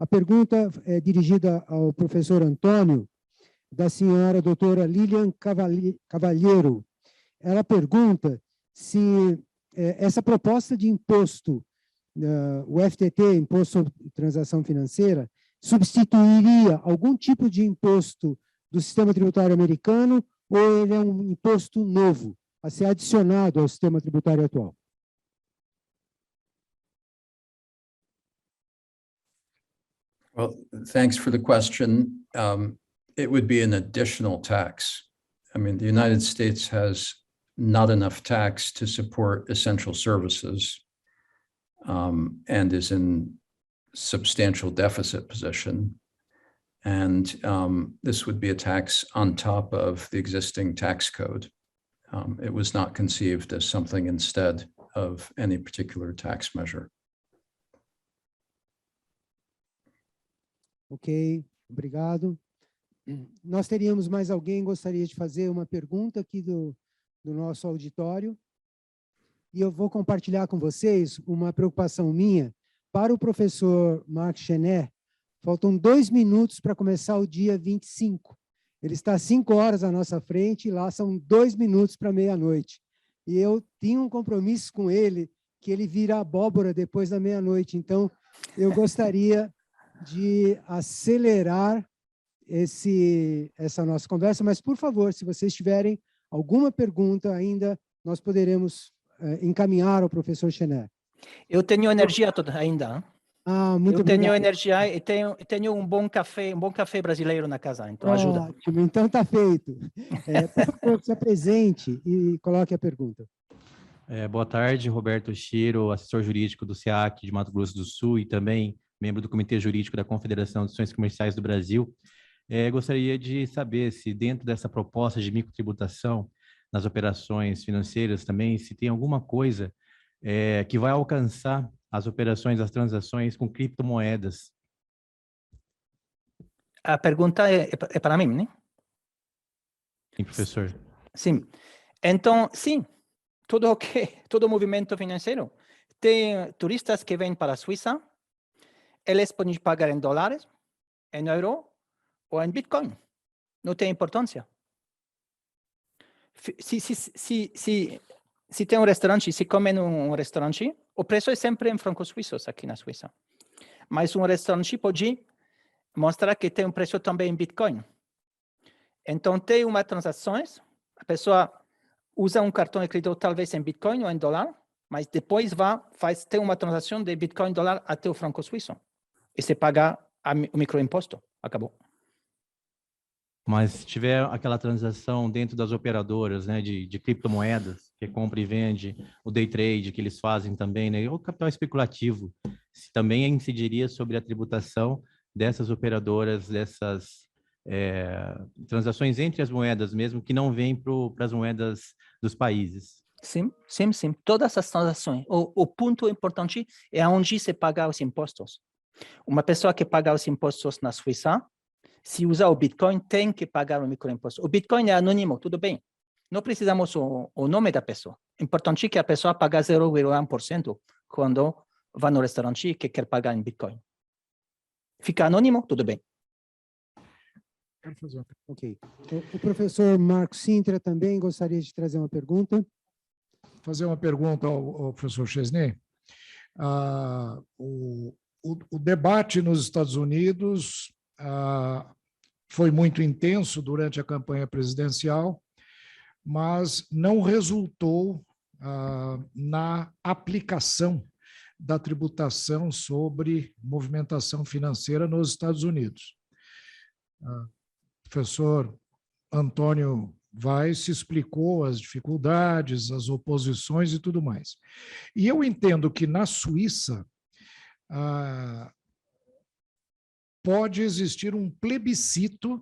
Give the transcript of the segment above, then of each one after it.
A pergunta é dirigida ao professor Antônio, da senhora doutora Lilian Cavalheiro. Ela pergunta se essa proposta de imposto, o FTT, Imposto sobre Transação Financeira, substituiria algum tipo de imposto do sistema tributário americano ou ele é um imposto novo, a ser adicionado ao sistema tributário atual? Well, thanks for the question. It would be an additional tax. I mean, the United States has not enough tax to support essential services, and is in substantial deficit position. And this would be a tax on top of the existing tax code. It was not conceived as something instead of any particular tax measure. Ok, obrigado. Nós teríamos mais alguém que gostaria de fazer uma pergunta aqui do nosso auditório. E eu vou compartilhar com vocês uma preocupação minha. Para o professor Marc Chenet, faltam 2 minutos para começar o dia 25. Ele está 5 horas à nossa frente e lá são 2 minutos para meia-noite. E eu tinha um compromisso com ele, que ele vira abóbora depois da meia-noite. Então, eu gostaria de acelerar essa nossa conversa, mas, por favor, se vocês tiverem alguma pergunta ainda, nós poderemos encaminhar ao professor Chenet. Eu tenho energia toda ainda. Muito eu tenho obrigado. energia e tenho um bom café brasileiro na casa, então ajuda. Ótimo, então está feito. Por favor, se apresente e coloque a pergunta. Boa tarde, Roberto Chiro, assessor jurídico do SEAC de Mato Grosso do Sul e também membro do Comitê Jurídico da Confederação de Instituições Comerciais do Brasil. Gostaria de saber se dentro dessa proposta de microtributação nas operações financeiras também, se tem alguma coisa que vai alcançar as operações, as transações com criptomoedas. A pergunta é para mim, né? Sim, professor. Sim. Então, sim, todo movimento financeiro tem turistas que vêm para a Suíça, eles podem pagar em dólares, em euro ou em Bitcoin. Não tem importância. Se tem um restaurante, se come num restaurante, o preço é sempre em francos suíços aqui na Suíça. Mas um restaurante pode mostrar que tem um preço também em Bitcoin. Então, tem uma transação, a pessoa usa um cartão de crédito talvez em Bitcoin ou em dólar, mas depois tem uma transação de Bitcoin dólar até o franco suíço. E se paga o microimposto. Acabou. Mas se tiver aquela transação dentro das operadoras, né, de criptomoedas, que compra e vende, o day trade que eles fazem também, né, ou capital especulativo, se também incidiria sobre a tributação dessas operadoras, dessas transações entre as moedas mesmo, que não vêm para as moedas dos países. Sim. Todas as transações. O ponto importante é onde se paga os impostos. Uma pessoa que paga os impostos na Suíça, se usar o Bitcoin, tem que pagar o microimposto. O Bitcoin é anônimo, tudo bem. Não precisamos o nome da pessoa. É importante que a pessoa pague 0,1% quando vai no restaurante e quer pagar em Bitcoin. Fica anônimo, tudo bem. Ok. O professor Marco Sintra também gostaria de trazer uma pergunta. Fazer uma pergunta ao professor Chesney. O debate nos Estados Unidos foi muito intenso durante a campanha presidencial, mas não resultou na aplicação da tributação sobre movimentação financeira nos Estados Unidos. O professor Antônio Weiss explicou as dificuldades, as oposições e tudo mais. E eu entendo que na Suíça pode existir um plebiscito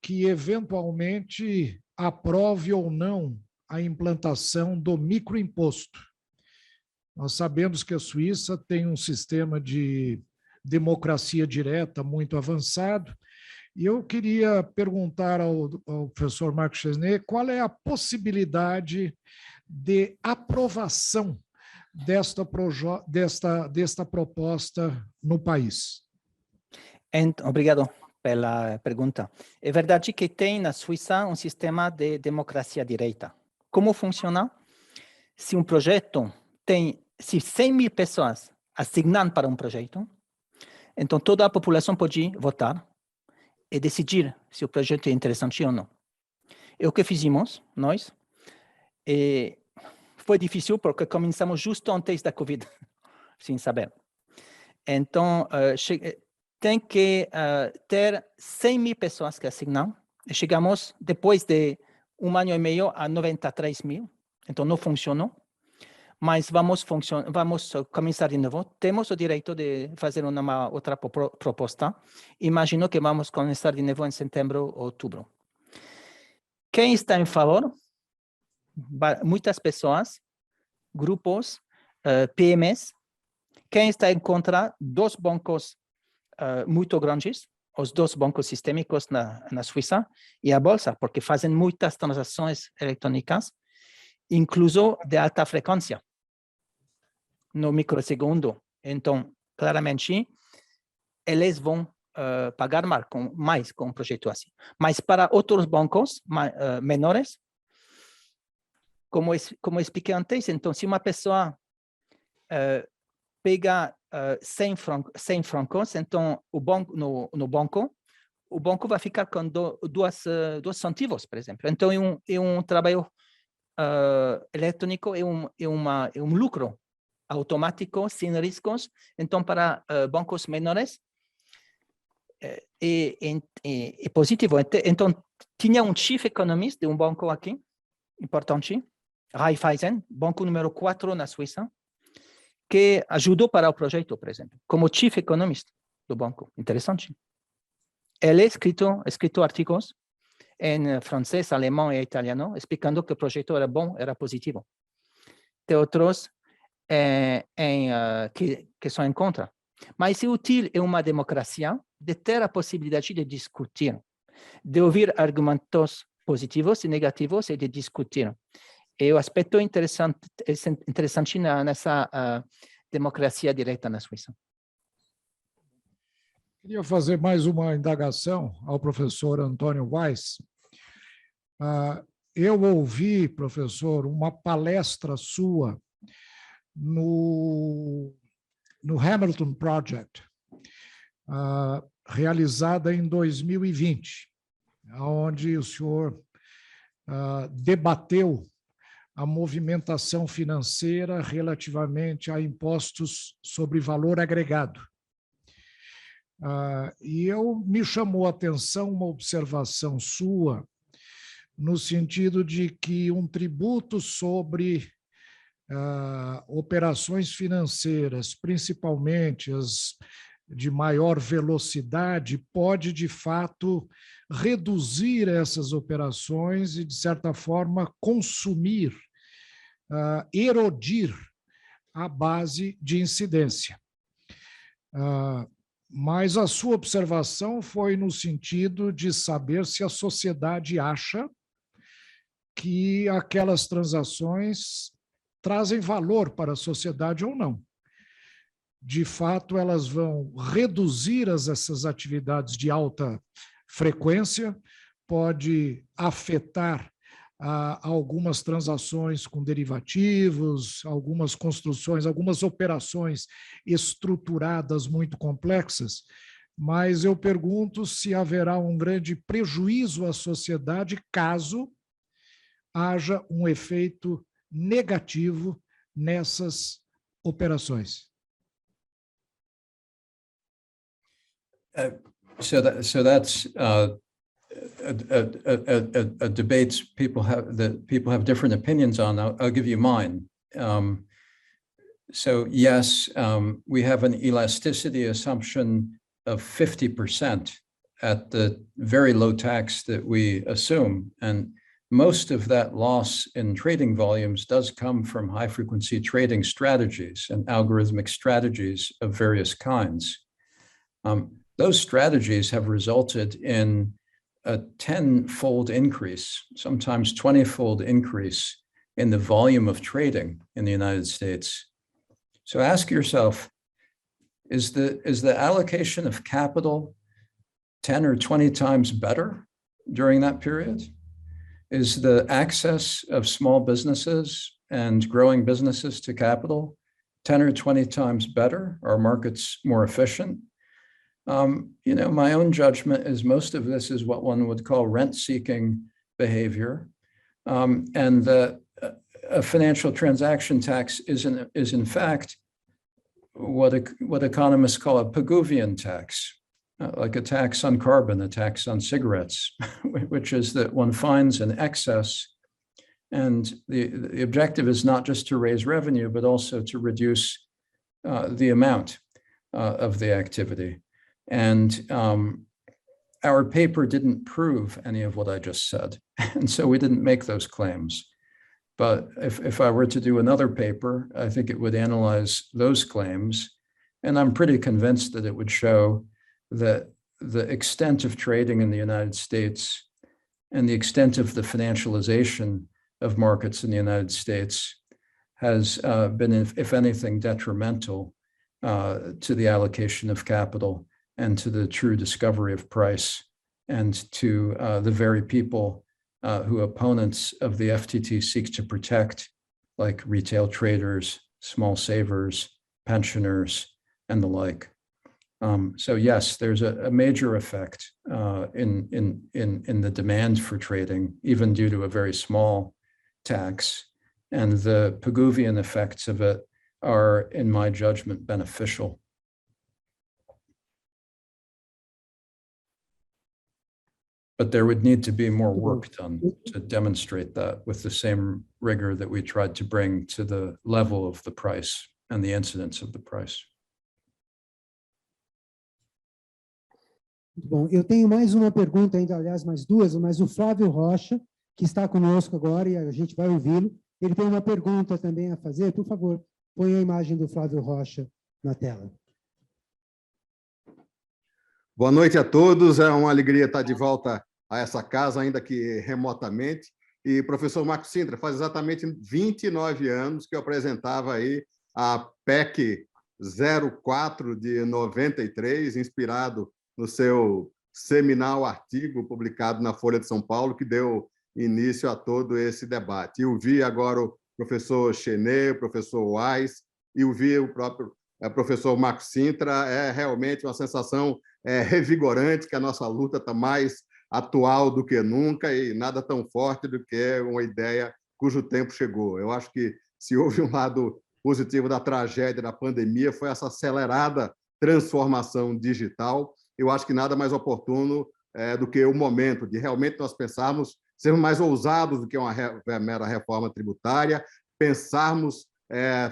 que eventualmente aprove ou não a implantação do microimposto. Nós sabemos que a Suíça tem um sistema de democracia direta muito avançado, e eu queria perguntar ao professor Marco Chesney qual é a possibilidade de aprovação desta proposta no país. Obrigado pela pergunta. É verdade que tem na Suíça um sistema de democracia direta. Como funciona? Se um projeto tem, se 100.000 pessoas assignam para um projeto, então toda a população pode votar e decidir se o projeto é interessante ou não. É o que fizemos, nós. E foi difícil porque começamos justo antes da Covid, sem saber. Então, tem que ter 100.000 pessoas que assinam. Chegamos, depois de 1 ano e meio, a 93.000. Então, não funcionou. Mas vamos começar de novo. Temos o direito de fazer uma outra proposta. Imagino que vamos começar de novo em setembro ou outubro. Quem está em favor? Muitas pessoas, grupos, PMEs. Quem está em contra? 2 bancos muito grandes, os 2 bancos sistêmicos na Suíça e a Bolsa, porque fazem muitas transações eletrônicas, incluso de alta frequência, no microsegundo. Então, claramente, eles vão pagar mais com um projeto assim. Mas para outros bancos menores, como expliquei antes, então, se uma pessoa pega 100 francos, então no banco, o banco vai ficar com 2 centavos, por exemplo. Então, é um trabalho eletrônico, é um lucro automático, sem riscos. Então, para bancos menores, é positivo. Então, tinha um chief economist de um banco aqui, importante, Raiffeisen, banco número 4 na Suíça, que ajudou para o projeto, por exemplo, como chief economist do banco. Interessante. Ele escrito artigos em francês, alemão e italiano, explicando que o projeto era bom, era positivo. Tem outros que são em contra. Mas é útil em uma democracia de ter a possibilidade de discutir, de ouvir argumentos positivos e negativos e de discutir. E o aspecto interessante nessa democracia direta na Suíça. Queria fazer mais uma indagação ao professor Antônio Weiss. Eu ouvi, professor, uma palestra sua no Hamilton Project, realizada em 2020, onde o senhor debateu a movimentação financeira relativamente a impostos sobre valor agregado. E me chamou a atenção uma observação sua, no sentido de que um tributo sobre operações financeiras, principalmente as de maior velocidade, pode, de fato, reduzir essas operações e, de certa forma, consumir, erodir a base de incidência. Mas a sua observação foi no sentido de saber se a sociedade acha que aquelas transações trazem valor para a sociedade ou não. De fato, elas vão reduzir essas atividades de alta frequência, pode afetar algumas transações com derivativos, algumas construções, algumas operações estruturadas muito complexas, mas eu pergunto se haverá um grande prejuízo à sociedade caso haja um efeito negativo nessas operações. So that's a debate people have different opinions on. I'll give you mine. So yes, we have an elasticity assumption of 50% at the very low tax that we assume, and most of that loss in trading volumes does come from high-frequency trading strategies and algorithmic strategies of various kinds. Those strategies have resulted in a 10-fold increase, sometimes 20-fold increase in the volume of trading in the United States. So ask yourself, is the allocation of capital 10 or 20 times better during that period? Is the access of small businesses and growing businesses to capital 10 or 20 times better? Are markets more efficient? My own judgment is most of this is what one would call rent-seeking behavior, and a financial transaction tax is in fact what economists call a Pigouvian tax, like a tax on carbon, a tax on cigarettes, which is that one finds an excess, and the objective is not just to raise revenue, but also to reduce the amount of the activity. And our paper didn't prove any of what I just said, and so we didn't make those claims. But if I were to do another paper, I think it would analyze those claims, and I'm pretty convinced that it would show that the extent of trading in the United States and the extent of the financialization of markets in the United States has been, if anything, detrimental to the allocation of capital and to the true discovery of price, and to the very people who opponents of the FTT seek to protect, like retail traders, small savers, pensioners, and the like. So yes, there's a major effect in the demand for trading, even due to a very small tax. And the Pigouvian effects of it are, in my judgment, beneficial. But there would need to be more work done to demonstrate that with the same rigor that we tried to bring to the level of the price and the incidence of the price. Muito bom. Eu tenho mais uma pergunta ainda, aliás, mais duas, mas o Flávio Rocha, que está conosco agora e a gente vai ouvi-lo, ele tem uma pergunta também a fazer. Por favor, põe a imagem do Flávio Rocha na tela. Boa noite a todos, é uma alegria estar de volta a essa casa, ainda que remotamente. E, professor Marco Sintra, faz exatamente 29 anos que eu apresentava aí a PEC 04 de 93, inspirado no seu seminal artigo publicado na Folha de São Paulo, que deu início a todo esse debate. Eu vi agora o professor Chenet, o professor Wise, e eu vi o próprio professor Marco Sintra. É realmente uma sensação revigorante, que a nossa luta está mais atual do que nunca, e nada tão forte do que uma ideia cujo tempo chegou. Eu acho que, se houve um lado positivo da tragédia da pandemia, foi essa acelerada transformação digital. Eu acho que nada mais oportuno do que o momento de realmente nós pensarmos, sermos mais ousados do que uma mera reforma tributária, pensarmos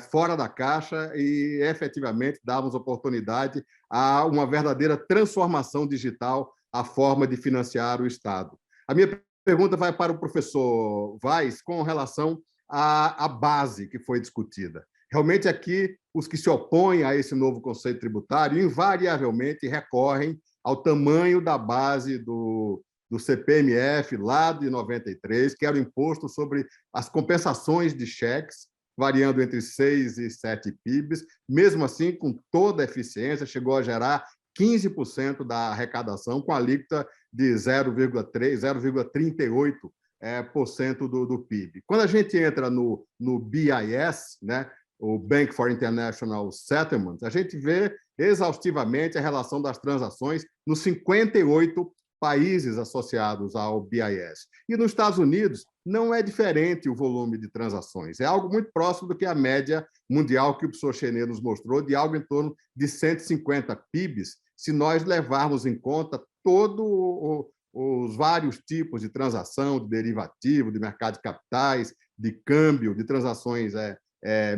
fora da caixa e, efetivamente, darmos oportunidade a uma verdadeira transformação digital, a forma de financiar o Estado. A minha pergunta vai para o professor Wise com relação à base que foi discutida. Realmente, aqui, os que se opõem a esse novo conceito tributário, invariavelmente, recorrem ao tamanho da base do CPMF, lá de 93, que era o imposto sobre as compensações de cheques, variando entre 6 e 7 PIBs. Mesmo assim, com toda a eficiência, chegou a gerar 15% da arrecadação, com a alíquota de 0,38% do PIB. Quando a gente entra no BIS, né, o Bank for International Settlements, a gente vê exaustivamente a relação das transações nos 58 países associados ao BIS. E nos Estados Unidos não é diferente o volume de transações. É algo muito próximo do que a média mundial que o professor Chenet nos mostrou, de algo em torno de 150 PIBs, se nós levarmos em conta todos os vários tipos de transação, de derivativo, de mercado de capitais, de câmbio, de transações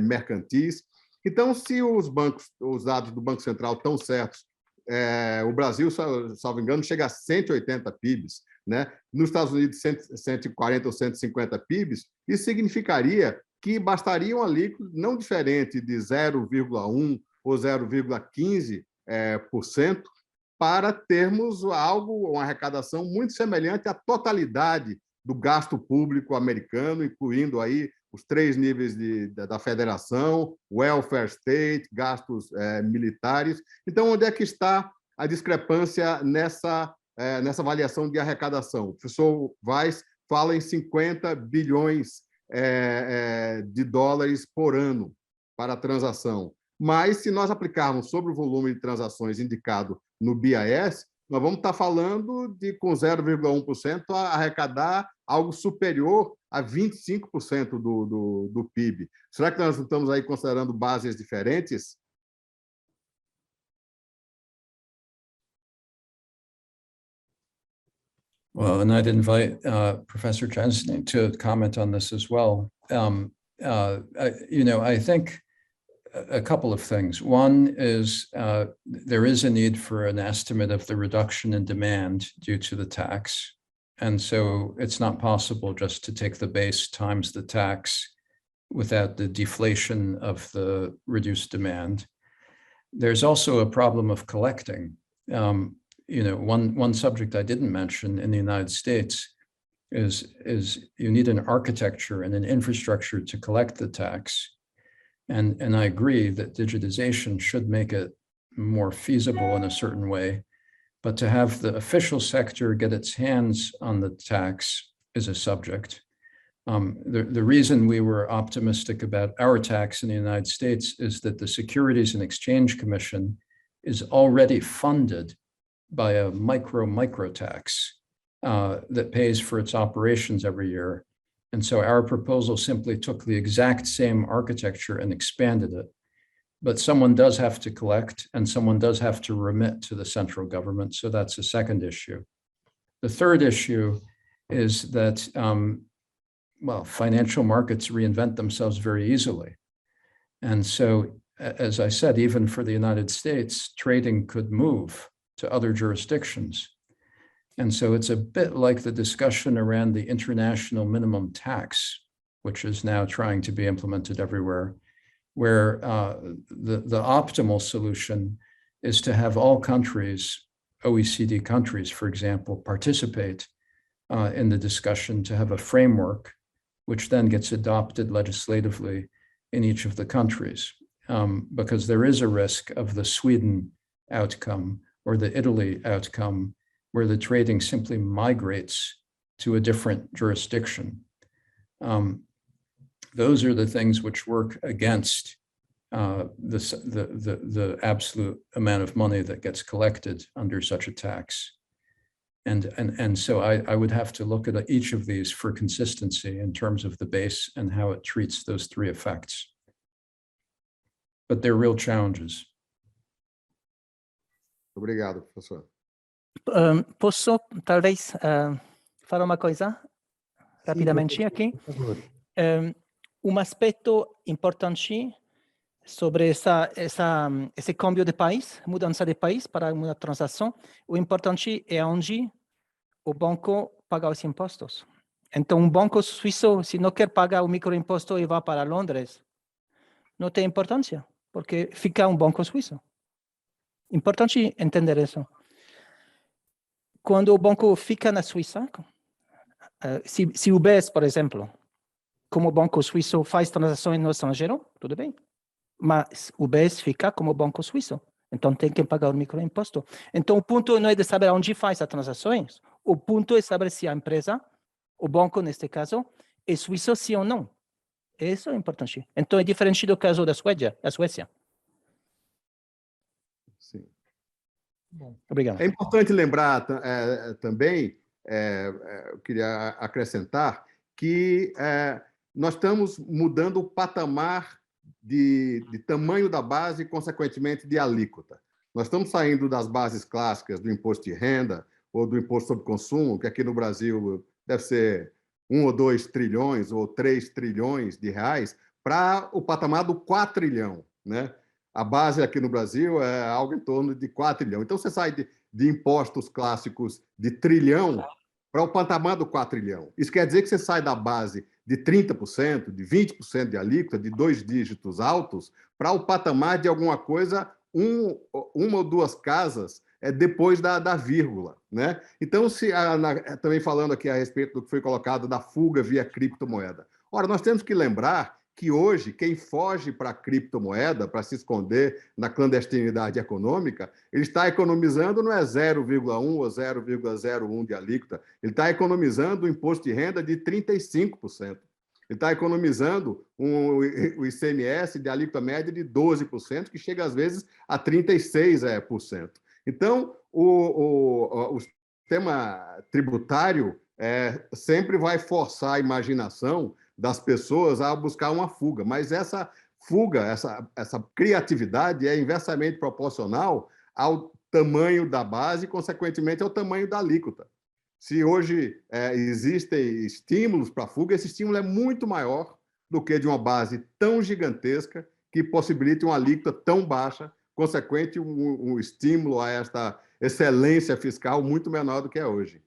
mercantis. Então, se os dados do Banco Central estão certos, o Brasil, salvo engano, chega a 180 PIBs, né? Nos Estados Unidos, 140 ou 150 PIBs, isso significaria que bastaria um alíquota não diferente de 0,1% ou 0,15% para termos uma arrecadação muito semelhante à totalidade do gasto público americano, incluindo aí os 3 níveis da federação, welfare state, gastos militares. Então, onde é que está a discrepância nessa nessa avaliação de arrecadação. O professor Weiss fala em 50 bilhões de dólares por ano para a transação. Mas, se nós aplicarmos sobre o volume de transações indicado no BIS, nós vamos estar falando de, com 0,1%, arrecadar algo superior a 25% do PIB. Será que nós não estamos aí considerando bases diferentes? Well, and I'd invite Professor Jensen to comment on this as well. I think a couple of things. One is there is a need for an estimate of the reduction in demand due to the tax. And so it's not possible just to take the base times the tax without the deflation of the reduced demand. There's also a problem of collecting. One subject I didn't mention in the United States is you need an architecture and an infrastructure to collect the tax. And I agree that digitization should make it more feasible in a certain way, but to have the official sector get its hands on the tax is a subject. The reason we were optimistic about our tax in the United States is that the Securities and Exchange Commission is already funded by a micro tax that pays for its operations every year. And so our proposal simply took the exact same architecture and expanded it. But someone does have to collect and someone does have to remit to the central government. So that's a second issue. The third issue is that, financial markets reinvent themselves very easily. And so, as I said, even for the United States, trading could move to other jurisdictions. And so it's a bit like the discussion around the international minimum tax, which is now trying to be implemented everywhere, where the optimal solution is to have all countries, OECD countries, for example, participate in the discussion to have a framework, which then gets adopted legislatively in each of the countries, because there is a risk of the Sweden outcome or the Italy outcome, where the trading simply migrates to a different jurisdiction. Those are the things which work against the absolute amount of money that gets collected under such a tax. And so I would have to look at each of these for consistency in terms of the base and how it treats those three effects. But they're real challenges. Obrigado, professor. Posso talvez fare una cosa rapidamente aqui? Aspetto importante sobre esse cambio de país, mudança de país para uma transação, o importante é onde o banco paga os impostos. Então, banco suíço, se não quer pagar o microimposto e vai para Londres, não tem importância, porque fica banco suíço. Importante entender isso. Quando o banco fica na Suíça, se o UBS, por exemplo, como banco suíço faz transações no estrangeiro, tudo bem. Mas o UBS fica como banco suíço. Então, tem que pagar o microimposto. Então, o ponto não é de saber onde faz as transações. O ponto é saber se a empresa, o banco, neste caso, é suíço, sim ou não. Isso é importante. Então, é diferente do caso da Suécia. Sim. Bom. Obrigado. É importante lembrar também, eu queria acrescentar, que nós estamos mudando o patamar de tamanho da base e, consequentemente, de alíquota. Nós estamos saindo das bases clássicas do imposto de renda ou do imposto sobre consumo, que aqui no Brasil deve ser 1 ou 2 trilhões ou 3 trilhões de reais, para o patamar do 4 trilhão, né? A base aqui no Brasil é algo em torno de 4 trilhões. Então, você sai de impostos clássicos de trilhão para o patamar do 4 trilhão. Isso quer dizer que você sai da base de 30%, de 20% de alíquota, de 2 dígitos altos, para o patamar de alguma coisa, uma ou duas casas depois da vírgula, né? Então, também falando aqui a respeito do que foi colocado da fuga via criptomoeda. Ora, nós temos que lembrar que hoje quem foge para a criptomoeda, para se esconder na clandestinidade econômica, ele está economizando não é 0,1 ou 0,01 de alíquota, ele está economizando o imposto de renda de 35%. Ele está economizando o ICMS de alíquota média de 12%, que chega às vezes a 36%. Então, o sistema tributário sempre vai forçar a imaginação das pessoas a buscar uma fuga, mas essa fuga, essa criatividade é inversamente proporcional ao tamanho da base e, consequentemente, ao tamanho da alíquota. Se hoje existem estímulos para a fuga, esse estímulo é muito maior do que de uma base tão gigantesca que possibilite uma alíquota tão baixa, consequente um estímulo a esta excelência fiscal muito menor do que é hoje.